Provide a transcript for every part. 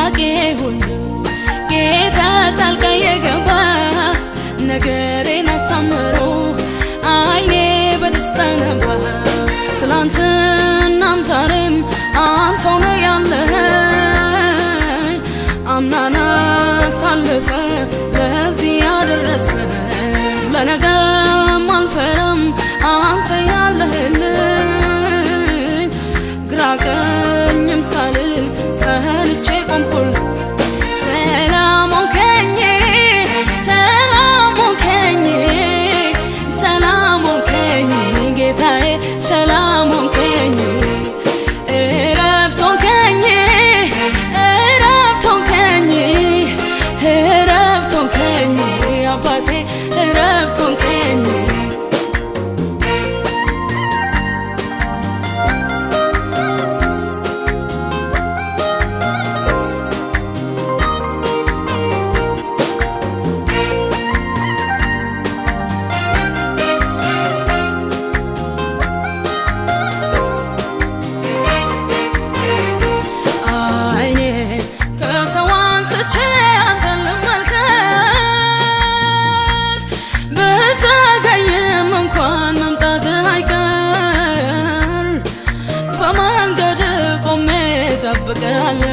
ጥያቄ ሁሉ ጌታ ጣልቃ የገባ ነገሬን አሳምሮ አይኔ በደስታ ነባ ትላንትናም ዛሬም አንተው ነህ ያለኸኝ አምናና ሳልፈ ለዚህ ያደረስከኝ ለነገም አልፈራም አንተ ያለህልኝ ግራ ቀኝም ሳልል ጸንቼ ቆምኩል ሰላም ሆንከኝ ሰላም ሆንከኝ ሰላም ሆንከኝ ጌታዬ ሰላም ሆንከኝ እረፍት ሆንከኝ እረፍት ሆንከኝ እረፍት ሆንከኝ አባቴ እረፍት ሆንከኝ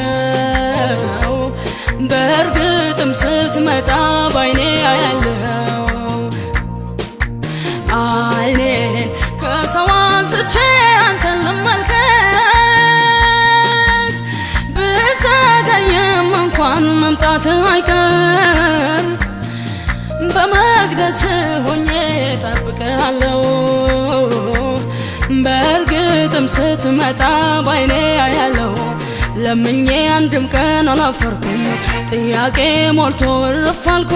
ጠብቀሃለሁ በእርግጥም ስትመጣ ባይኔ አያለሁ አይኔን ከሰው አንስቼ አንተን ልመልከት ብዘገይም እንኳን መምጣትህ አይቀር በመቅደስ ሆኜ ጠብቀሃለሁ በእርግጥም ስትመጣ ባይኔ አያለሁ ለምኜ አንድም ቀን አላፈርኩም ጥያቄ ሞልቶ እርፍ አልኩ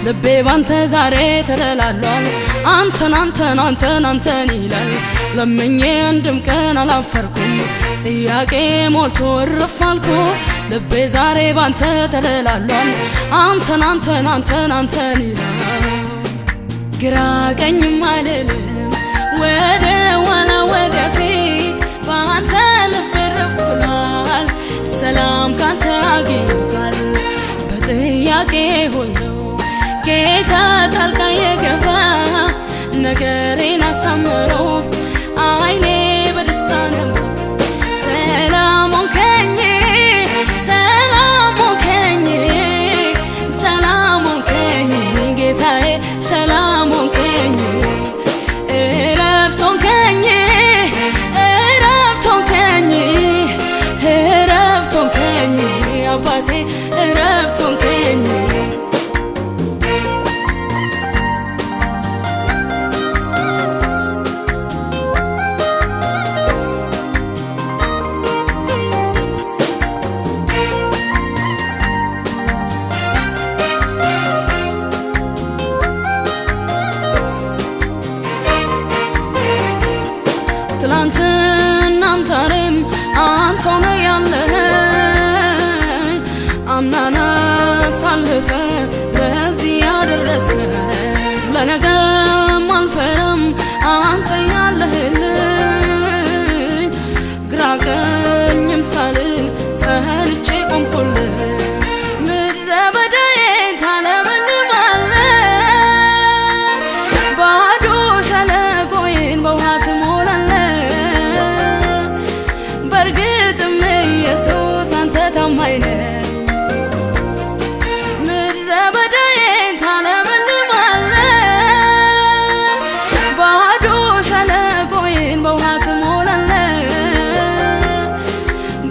ልቤ ባንተ ዛሬ ተደላሏል አንተን አንተን አንተን አንተን ይላል ለምኜ አንድም ቀን አላፈርኩም ጥያቄ ሞልቶ እርፍ አልኩ ልቤ ዛሬ ባንተ ተደላሏል አንተን አንተን አንተን አንተን ይላል ግራ ቀኝም አልልም ወደ ኋላ ወደፊት ባንተ ልቤ እረፍ ብሏል ሰላም ካንተ አግኝቷል በጥያቄ ሁሉ ጌታ ጣልቃ የገባ ነገሬን አሳምሮ አይኔ በደስታ ነባ ሰላም ሆንከኝ ሰላም ሆንከኝ ሰላም ሆንከኝ ጌታዬ ሰላም ሆንከኝ እረፍት ሆንከኝ እረፍት ሆንከኝ እረፍት ሆንከኝ አባቴ እረፍት ሆንከኝ ትላንትናም ዛሬም አንተው ነህ ያለኸኝ አምናና ሳልፈ ለዚህ ያደረስከኝ ለነገም አልፈራም አንተ ያለህልኝ ግራ ቀኝም ሳልል ጸንቼ ቆምኩልህ ምድረ በዳዬን ታለመልማለህ ባዶ ሸለቆዬን በውሃ በእርግጥም ኢየሱስ አንተ ታማኝ ነህ ምድረ በዳዬን ታለመልማለህ ባዶ ሸለቆዬን በውሃ ትሞላለህ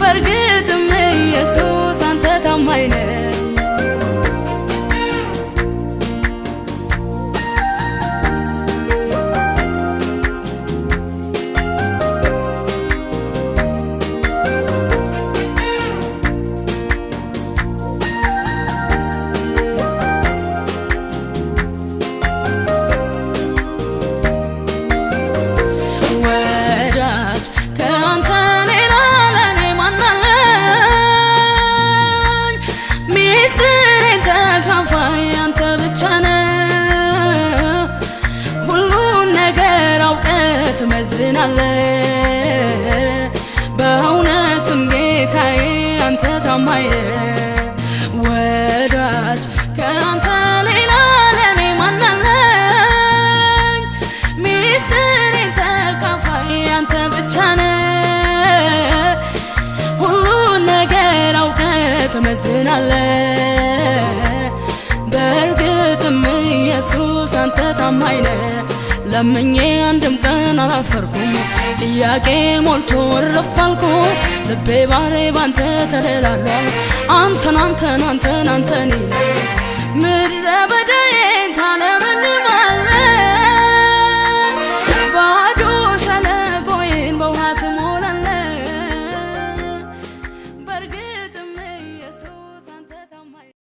በእርግጥም ኢየሱስ አንተ ታማኝ ነህ ትመዝናለህ በእውነትም ጌታዬ አንተ ታማኝ ነህ ወዳጅ ከአንተ ሌላ ለኔ ማን አለኝ ሚስጥሬን ተካፋይ አንተ ብቻ ነህ ሁሉን ነገር አውቀህ ትመዝናለህ በእርግጥም ኢየሱስ አንተ ታማኝ ነህ ለምኜ አንድም ቀን አላፈርኩም ጥያቄ ሞልቶ እረፍ አልኩ ልቤ ባሬ ባንተ ተደላሏል አንተን ይላል ምድረ በዳዬን ታለመልማለህ